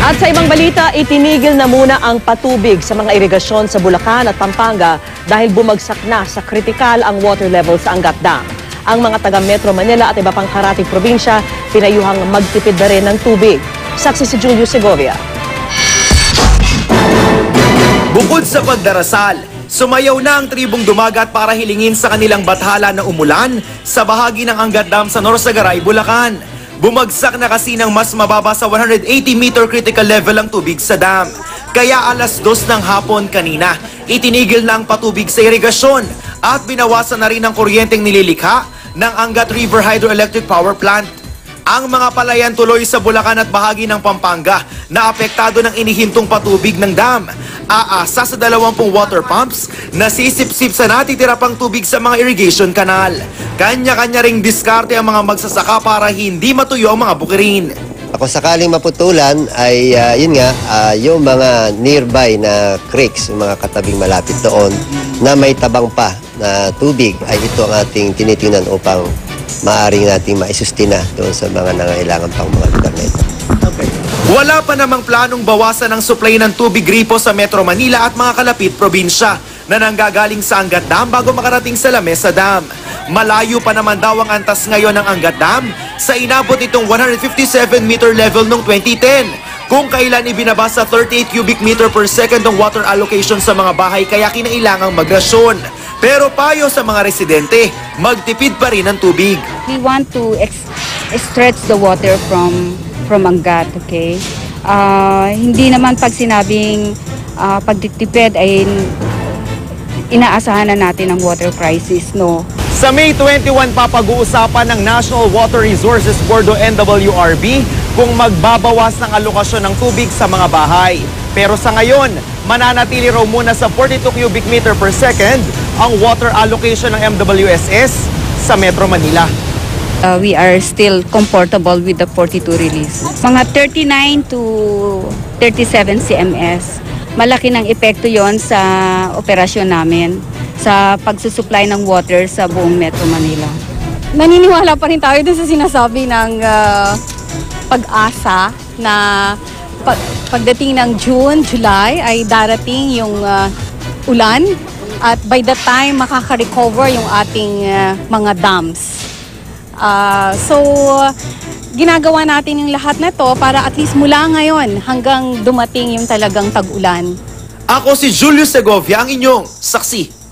At sa ibang balita, itinigil na muna ang patubig sa mga irigasyon sa Bulacan at Pampanga dahil bumagsak na sa kritikal ang water level sa Angat Dam. Ang mga taga Metro Manila at iba pang karating probinsya pinayuhang magtipid na rin ng tubig. Saksi si Julio Segovia. Bukod sa pagdarasal, sumayaw na ang tribong dumagat para hilingin sa kanilang bathala na umulan sa bahagi ng Angat Dam sa Norsagaray, Bulacan. Bumagsak na kasi ng mas mababa sa 180-meter critical level ang tubig sa dam. Kaya alas 2 ng hapon kanina, itinigil na ang patubig sa irigasyon at binawasan na rin ang kuryenteng nililikha ng Angat River Hydroelectric Power Plant. Ang mga palayan tuloy sa Bulacan at bahagi ng Pampanga na apektado ng inihintong patubig ng dam. Aasa sa 20 water pumps na sisip-sip sa natitira pang tubig sa mga irrigation canal. Kanya-kanya ring diskarte ang mga magsasaka para hindi matuyo ang mga bukirin. Kung sakaling maputulan ay yung mga nearby na creeks, yung mga katabing malapit doon na may tabang pa na tubig ay ito ang ating tinitingnan upang maaring nating maisustina doon sa mga nangailangan pang mga lugar na ito. Wala pa namang planong bawasan ang supply ng tubig gripo sa Metro Manila at mga kalapit probinsya na nanggagaling sa Angat Dam bago makarating sa Lamesa Dam. Malayo pa naman daw ang antas ngayon ng Angat Dam sa inabot itong 157-meter level noong 2010, kung kailan ibinaba sa 38 cubic meter per second ang water allocation sa mga bahay kaya kinailangang magrasyon. Pero payo sa mga residente, magtipid pa rin ng tubig. We want to stretch the water from Angat, okay? Hindi naman pag sinabing pagtitipid ay inaasahan na natin ang water crisis, no? Sa May 21 papag-uusapan ng National Water Resources Board o NWRB kung magbabawas ng alokasyon ng tubig sa mga bahay. Pero sa ngayon, mananatili raw muna sa 42 cubic meter per second ang water allocation ng MWSS sa Metro Manila. We are still comfortable with the 42 release. Mga 39 to 37 CMS. Malaki ng epekto yon sa operasyon namin sa pagsusupply ng water sa buong Metro Manila. Naniniwala pa rin tayo dun sa sinasabi ng pag-asa na pagdating ng June, July ay darating yung ulan at by the time makaka-recover yung ating mga dams. Ginagawa natin yung lahat na to para at least mula ngayon hanggang dumating yung talagang tag-ulan. Ako si Julio Segovia, ang inyong saksi.